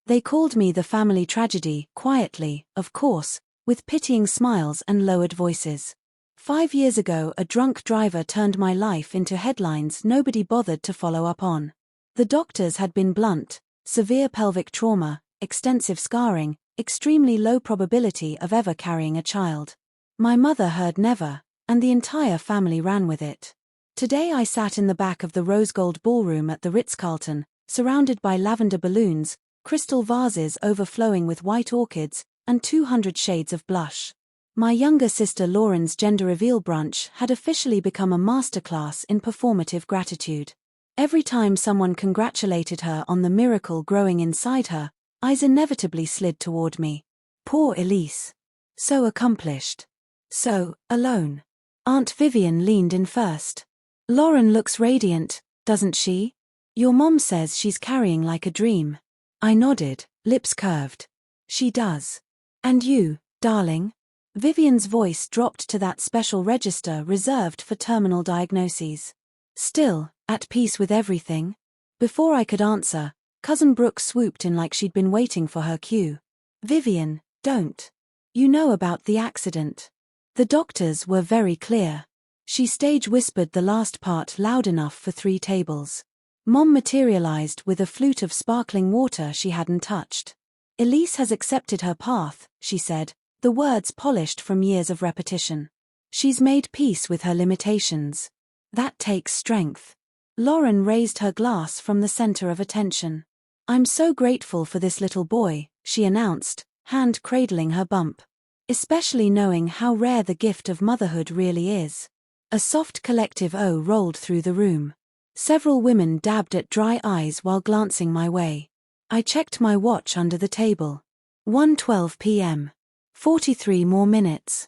They called me the family tragedy, quietly, of course, with pitying smiles and lowered voices. 5 years ago, a drunk driver turned my life into headlines nobody bothered to follow up on. The doctors had been blunt: severe pelvic trauma, extensive scarring, extremely low probability of ever carrying a child. My mother heard never, and the entire family ran with it. Today I sat in the back of the rose gold ballroom at the Ritz-Carlton, surrounded by lavender balloons, crystal vases overflowing with white orchids, and 200 shades of blush. My younger sister Lauren's gender reveal brunch had officially become a masterclass in performative gratitude. Every time someone congratulated her on the miracle growing inside her, eyes inevitably slid toward me. Poor Elise. So accomplished. So alone. Aunt Vivian leaned in first. Lauren looks radiant, doesn't she? Your mom says she's carrying like a dream. I nodded, lips curved. She does. And you, darling? Vivian's voice dropped to that special register reserved for terminal diagnoses. Still, at peace with everything? Before I could answer, Cousin Brooke swooped in like she'd been waiting for her cue. Vivian, don't. You know about the accident. The doctors were very clear. She stage whispered the last part loud enough for 3 tables. Mom materialized with a flute of sparkling water she hadn't touched. Elise has accepted her path, she said, the words polished from years of repetition. She's made peace with her limitations. That takes strength. Lauren raised her glass from the center of attention. I'm so grateful for this little boy, she announced, hand cradling her bump. Especially knowing how rare the gift of motherhood really is. A soft collective O rolled through the room. Several women dabbed at dry eyes while glancing my way. I checked my watch under the table. 1:12 p.m. 43 more minutes.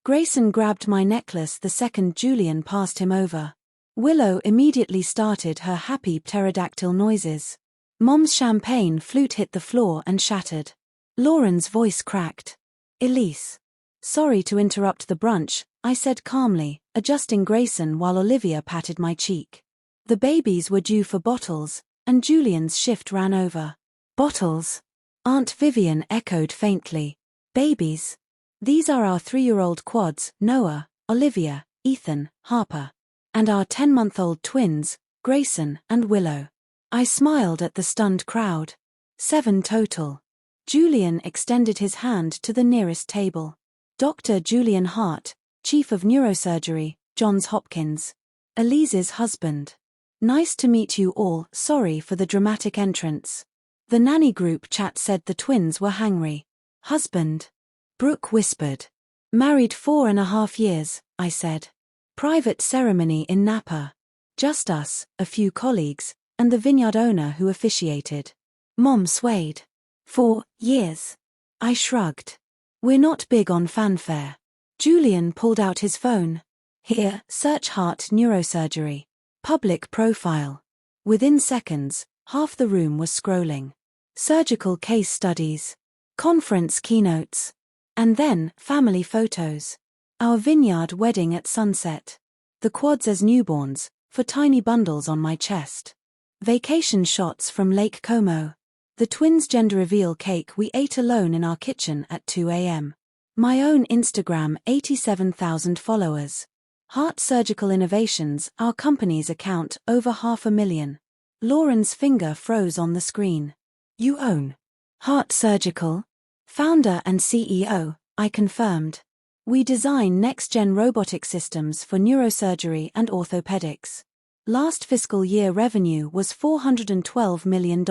Grayson grabbed my necklace the second Julian passed him over. Willow immediately started her happy pterodactyl noises. Mom's champagne flute hit the floor and shattered. Lauren's voice cracked. Elise. Sorry to interrupt the brunch, I said calmly, adjusting Grayson while Olivia patted my cheek. The babies were due for bottles, and Julian's shift ran over. Bottles? Aunt Vivian echoed faintly. Babies? These are our 3-year-old quads, Noah, Olivia, Ethan, Harper. And our 10-month-old twins, Grayson and Willow. I smiled at the stunned crowd. 7 total. Julian extended his hand to the nearest table. Dr. Julian Hart, Chief of Neurosurgery, Johns Hopkins. Elise's husband. Nice to meet you all, sorry for the dramatic entrance. The nanny group chat said the twins were hangry. Husband? Brooke whispered. Married 4.5 years, I said. Private ceremony in Napa. Just us, a few colleagues, and the vineyard owner who officiated. Mom swayed. 4 years. I shrugged. We're not big on fanfare. Julian pulled out his phone. Here, search Hart Neurosurgery. Public profile. Within seconds, half the room was scrolling. Surgical case studies. Conference keynotes. And then, family photos. Our vineyard wedding at sunset. The quads as newborns, for tiny bundles on my chest. Vacation shots from Lake Como. The twins' gender reveal cake we ate alone in our kitchen at 2 a.m. My own Instagram 87,000 followers. Hart Surgical Innovations, our company's account, over 500,000. Lauren's finger froze on the screen. You own Hart Surgical? Founder and CEO, I confirmed. We design next-gen robotic systems for neurosurgery and orthopedics. Last fiscal year revenue was $412 million.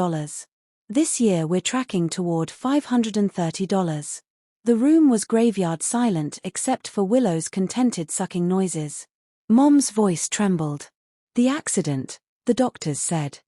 This year we're tracking toward $530. The room was graveyard silent except for Willow's contented sucking noises. Mom's voice trembled. The accident, the doctors said.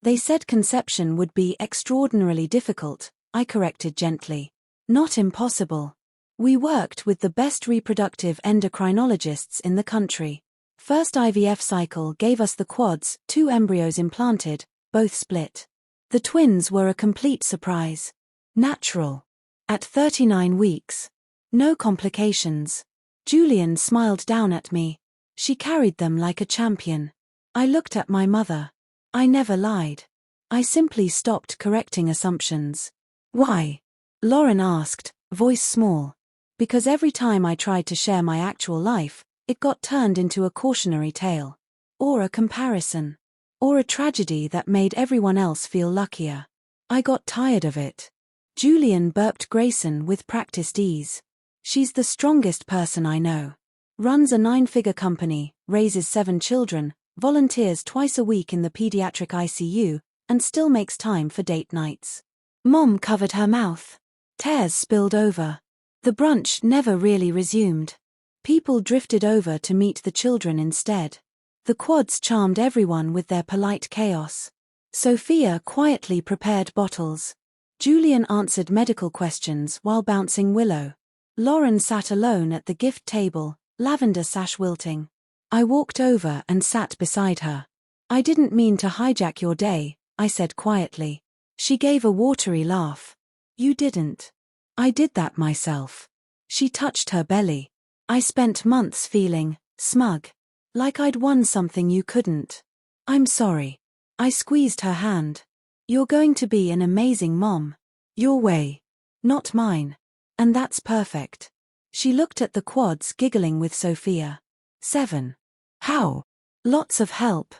They said conception would be extraordinarily difficult, I corrected gently. Not impossible. We worked with the best reproductive endocrinologists in the country. First IVF cycle gave us the quads, 2 embryos implanted, both split. The twins were a complete surprise. Natural. At 39 weeks. No complications. Julian smiled down at me. She carried them like a champion. I looked at my mother. I never lied. I simply stopped correcting assumptions. Why? Lauren asked, voice small. Because every time I tried to share my actual life, it got turned into a cautionary tale. Or a comparison. Or a tragedy that made everyone else feel luckier. I got tired of it. Julian burped Grayson with practiced ease. She's the strongest person I know. Runs a 9-figure company, raises 7 children, volunteers twice a week in the pediatric ICU, and still makes time for date nights. Mom covered her mouth. Tears spilled over. The brunch never really resumed. People drifted over to meet the children instead. The quads charmed everyone with their polite chaos. Sophia quietly prepared bottles. Julian answered medical questions while bouncing Willow. Lauren sat alone at the gift table, lavender sash wilting. I walked over and sat beside her. I didn't mean to hijack your day, I said quietly. She gave a watery laugh. You didn't. I did that myself. She touched her belly. I spent months feeling smug. Like I'd won something you couldn't. I'm sorry. I squeezed her hand. You're going to be an amazing mom. Your way. Not mine. And that's perfect. She looked at the quads, giggling with Sophia. 7. How? Lots of help.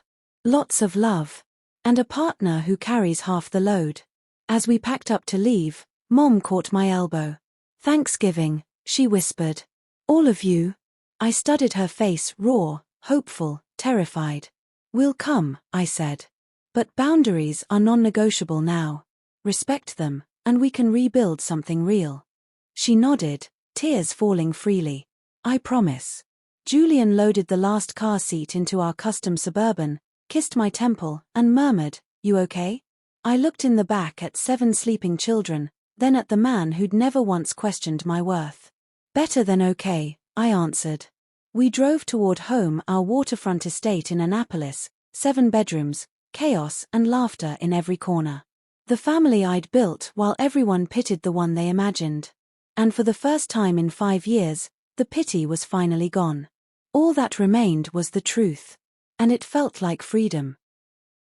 Lots of love. And a partner who carries half the load. As we packed up to leave, Mom caught my elbow. Thanksgiving, she whispered. All of you? I studied her face, raw, hopeful, terrified. We'll come, I said. But boundaries are non-negotiable now. Respect them, and we can rebuild something real. She nodded, tears falling freely. I promise. Julian loaded the last car seat into our custom Suburban, kissed my temple, and murmured, You okay? I looked in the back at 7 sleeping children, then at the man who'd never once questioned my worth. Better than okay, I answered. We drove toward home, our waterfront estate in Annapolis, 7 bedrooms, chaos and laughter in every corner. The family I'd built while everyone pitied the one they imagined. And for the first time in 5 years, the pity was finally gone. All that remained was the truth. And it felt like freedom.